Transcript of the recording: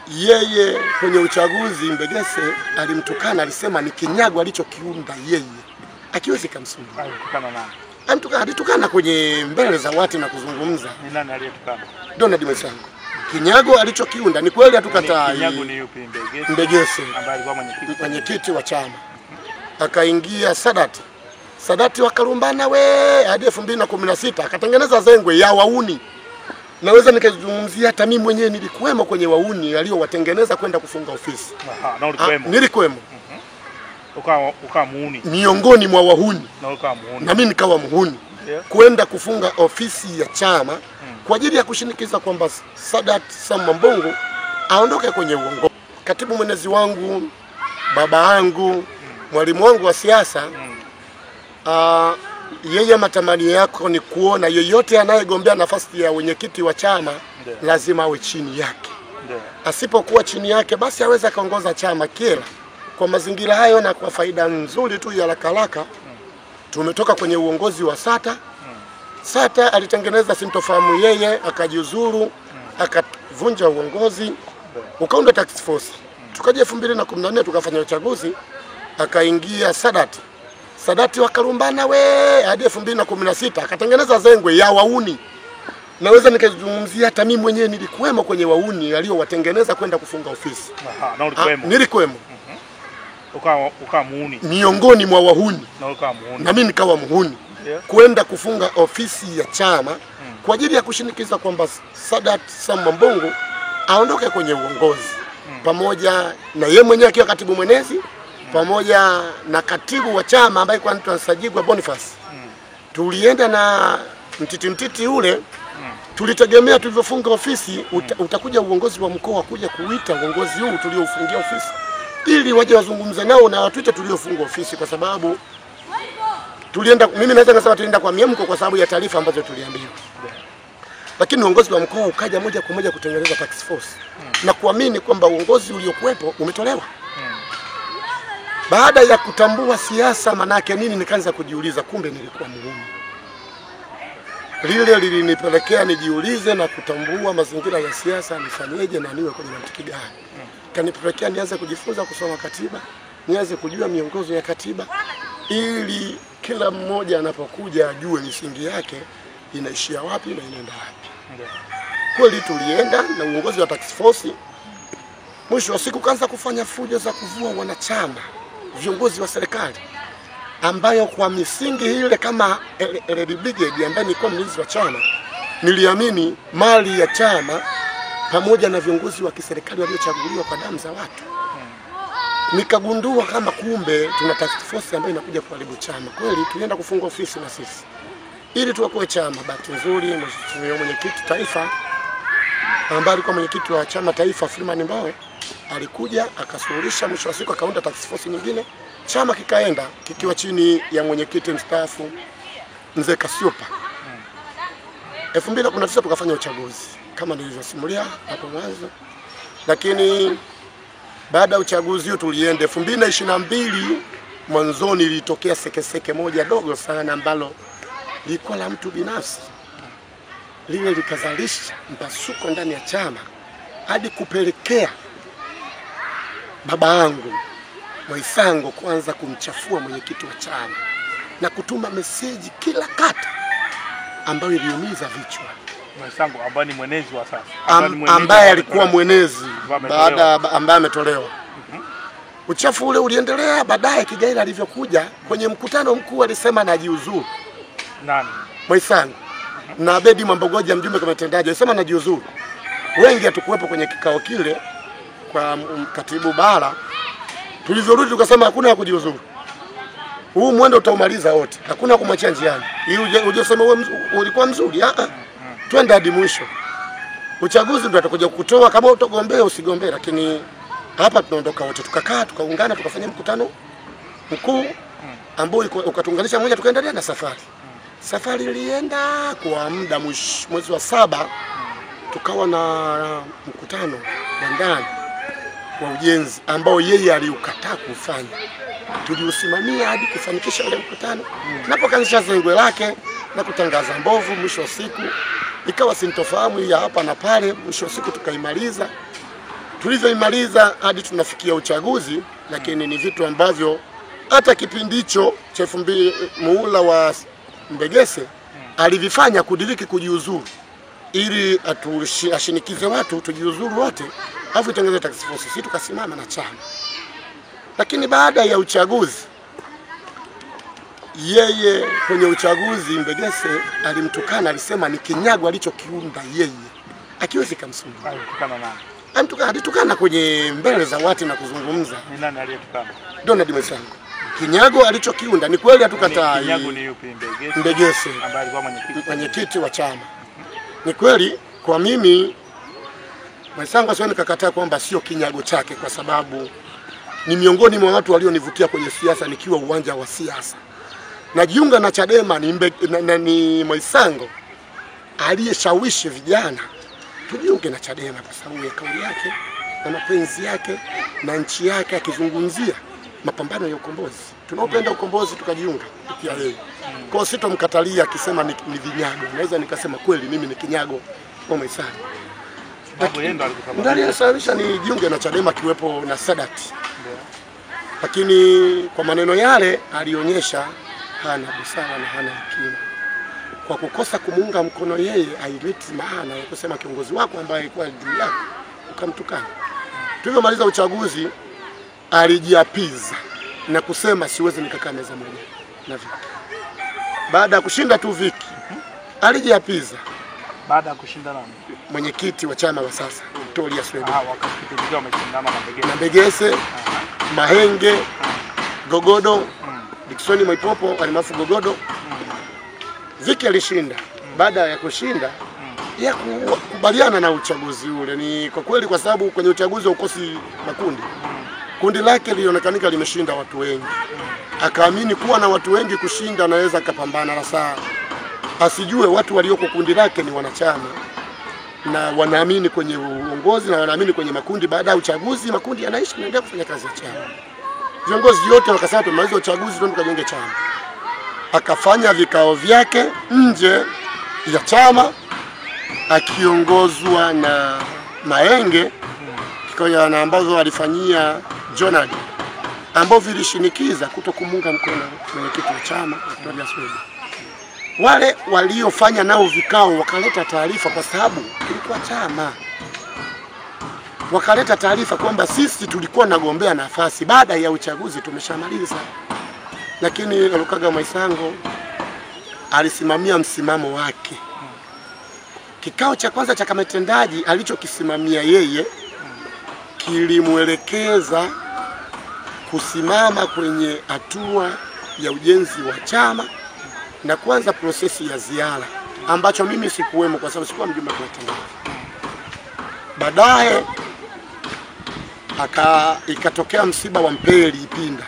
Yeye kwenye uchaguzi Mbegese alimtukana, alisema ni kinyago alichokiunda yeye. Akiwezi kumsumbua. Alitukana nani? Alitukana kwenye mbele za watu na kuzungumza. Ni nani aliyetukana? Donald Mwesango. Kinyago alichokiunda ni kweli, hatukatai. Kinyago ni yupi? Mbegese. Mbegese ambaye alikuwa mwenyekiti wa chama. Akaingia Sadati wakalumbana we hadi 2016 akatengeneza zengwe ya wauni. Naweza nikazungumzia hata mimi mwenyewe nilikuwemo kwenye wauni aliowatengeneza kwenda kufunga ofisi. Na ulikuwemo? Nilikuwemo. Ukawa muuni. Miongoni mwa wahuni. Na ukawa muuni. Na mimi nikawa muhuni. Yeah. Kwenda kufunga ofisi ya chama kwa ajili ya kushinikiza kwamba Sadat Sam Mbongo aondoke kwenye uongozi. Katibu mwenezi wangu, baba yangu, mwalimu wangu wa siasa, yeye matamanio yako ni kuona yeyote anayegombea nafasi ya wenyekiti wa chama lazima awe chini yake. Asipokuwa chini yake basi hawezi kaongoza chama kila. Kwa mazingira hayo na kwa faida nzuri tu ya haraka tumetoka kwenye uongozi wa Sata alitengeneza sintofahamu, yeye akajiuzuru, akavunja uongozi, ukaunda task force. Tukaja 2014 tukafanya uchaguzi, akaingia Sadati wakalumbana we hadi 2016 akatengeneza zengwe ya wauni. Naweza nikazungumzia hata mimi mwenyewe nilikuwemo kwenye wauni aliowatengeneza kwenda kufunga ofisi. Na ulikuwemo? Nilikuwemo. Ukawa muuni. Miongoni mwa wahuni. Na ukawa muuni. Na mimi nikawa muhuni. Yeah. Kwenda kufunga ofisi ya chama kwa ajili ya kushinikiza kwamba Sadat Sam Mbongo aondoke kwenye uongozi. Pamoja na yeye mwenyewe akiwa katibu mwenezi, pamoja na katibu wa chama ambaye kwa mtu Sajigwa Boniface. Tulienda na mtiti ule, tulitegemea tulivyofunga ofisi utakuja uongozi wa mkoa kuja kuita uongozi huu tuliofungia ofisi ili waje wazungumze nao na watuite tuliofunga ofisi, kwa sababu tulienda, mimi naweza kusema tulienda kwa miemko kwa sababu ya taarifa ambazo tuliambiwa. Lakini uongozi wa mkoa ukaja moja kwa moja kutengeneza task force na kuamini kwamba uongozi uliokuwepo umetolewa. Baada ya kutambua siasa manake nini, nikaanza kujiuliza kumbe nilikuwa muhuni. Lile lilinipelekea nijiulize na kutambua mazingira ya siasa, nifanyeje na niwe kwenye mantiki gani. Kanipelekea nianze kujifunza kusoma katiba, nianze kujua miongozo ya katiba ili kila mmoja anapokuja ajue misingi yake inaishia wapi na inaenda wapi. Kweli tulienda na uongozi wa task force. Mwisho wa siku kaanza kufanya fujo za kuvua wanachama, viongozi wa serikali, ambayo kwa misingi ile kama LD Brigade ambaye ni mlinzi wa chama, niliamini mali ya chama pamoja na viongozi wa kiserikali waliochaguliwa kwa damu za watu. Nikagundua kama kumbe tuna task force ambayo inakuja kuharibu chama. Kweli tulienda kufunga ofisi na sisi ili tuokoe chama. Bahati nzuri mheshimiwa mwenyekiti taifa ambaye alikuwa mwenyekiti wa chama taifa Freeman Mbowe alikuja akasuluhisha, mwisho wa siku akaunda task force nyingine, chama kikaenda kikiwa chini ya mwenyekiti mstaafu Mzee Kasiopa. 2019 tukafanya uchaguzi kama nilivyosimulia hapo mwanzo, lakini baada ya uchaguzi tulienda 2022 mwanzoni ilitokea sekeseke moja dogo sana ambalo lilikuwa la mtu binafsi. Lile likazalisha mpasuko ndani ya chama hadi kupelekea baba yangu Mwaisango kwanza kumchafua mwenyekiti wa chama na kutuma meseji kila kata ambayo iliumiza vichwa. Mwaisango ambaye ni mwenezi wa sasa, ambaye alikuwa mwenezi baada ambaye ametolewa. Uchafu ule uliendelea. Baadaye Kigaila alivyokuja kwenye mkutano mkuu alisema najiuzuru. Nani? Mwaisango. Na Abedi Mwambogoja mjumbe kama mtendaji alisema najiuzuru. Wengi hatukuwepo kwenye kikao kile kwa katibu bara. Tulivyorudi tukasema hakuna ya kujiuzuru. Huu mwendo utaumaliza wote. Hakuna kumwachia njiani. Ili uje useme wewe ulikuwa mzuri. Twende hadi mwisho. Uchaguzi ndio atakuja kukutoa kama utagombea usigombea, lakini hapa tunaondoka wote. Tukakaa, tukaungana, tukafanya mkutano mkuu ambao ukatuunganisha moja, tukaendelea na safari. Safari ilienda kwa muda mwezi wa 7 tukawa na mkutano wa ndani wa ujenzi ambao yeye aliukataa kufanya. Tuliusimamia hadi kufanikisha ule mkutano. Napokanisha zengwe lake na kutangaza mbovu, mwisho wa siku ikawa sintofahamu ya hapa na pale. Mwisho wa siku tukaimaliza. tulivyoimaliza hadi tunafikia uchaguzi, lakini ni vitu ambavyo hata kipindi hicho cha 2000 muhula wa Mbegese alivifanya kudiriki kujiuzuru ili ashinikize watu tujiuzuru wote afu itengeze task force. Sisi tukasimama na chama. Lakini baada ya uchaguzi, yeye kwenye uchaguzi Mbegese alimtukana, alisema ni kinyago alichokiunda yeye, akiwezi kumsumbua. Alitukana kwenye mbele za watu na kuzungumza. Ni nani aliyetukana? Donald Mwisango. Kinyago alichokiunda ni kweli, hatukatai. Kinyago ni yupi? Mbegese ambaye alikuwa mwenyekiti wa chama. Ni kweli kwa mimi Mwisango sioni kakataa kwamba sio kinyago chake, kwa sababu ni miongoni mwa watu walionivutia kwenye siasa nikiwa uwanja wa siasa. Najiunga na Chadema ni Mwisango aliyeshawishi vijana tujiunge na Chadema kwa sababu ya kauli yake na mapenzi yake na nchi yake, akizungumzia mapambano ya ukombozi. Tunaopenda ukombozi tukajiunga pia yeye. Kwa sitomkatalia akisema ni vinyago. Naweza nikasema kweli mimi ni kinyago kwa Mwisango. Ndani ya sababisha ni jiunge na Chadema kiwepo na Sadat. Lakini kwa maneno yale alionyesha hana busara na hana hekima. Kwa kukosa kumuunga mkono yeye, haileti maana ya kusema kiongozi wako ambaye alikuwa juu yako ukamtukana. Tulivyomaliza uchaguzi alijiapiza na kusema siwezi nikakaa meza moja na Viki. Baada ya kushinda tu Viki alijiapiza. Baada ya kushinda nani? Mwenyekiti wa chama wa sasa, Tolia Swede. Wakati ndio wameshindana na Mbegese, Mahenge, Gogodo, Dickson Mwaipopo alimaarufu Gogodo. Viki alishinda. Baada ya kushinda ya kukubaliana na uchaguzi ule, ni kwa kweli, kwa sababu kwenye uchaguzi ukosi makundi. Kundi lake lilionekanika limeshinda watu wengi. Akaamini kuwa na watu wengi kushinda anaweza akapambana na saa. Asijue watu walioko kundi lake ni wanachama na wanaamini kwenye uongozi na wanaamini kwenye makundi. Baada ya uchaguzi makundi yanaishi na ndio kufanya kazi ya chama. Viongozi wote wakasema tumalize uchaguzi ndio tukajenge chama. Akafanya vikao vyake nje ya chama akiongozwa na Mahenge, kikao na ambazo alifanyia Jonad, ambao vilishinikiza kutokumunga mkono mwenyekiti wa chama Tolia Swede. Wale waliofanya nao vikao wakaleta taarifa, kwa sababu kilikuwa chama, wakaleta taarifa kwamba sisi tulikuwa nagombea nafasi, baada ya uchaguzi tumeshamaliza. Lakini Lukaga Mwisango alisimamia msimamo wake. Kikao cha kwanza cha kamati tendaji alichokisimamia yeye kilimuelekeza kusimama kwenye hatua ya ujenzi wa chama na kuanza prosesi ya ziara, ambacho mimi sikuwemo kwa sababu sikuwa mjumbe wa tendaji. Baadaye ikatokea msiba wa Mpeli Ipinda.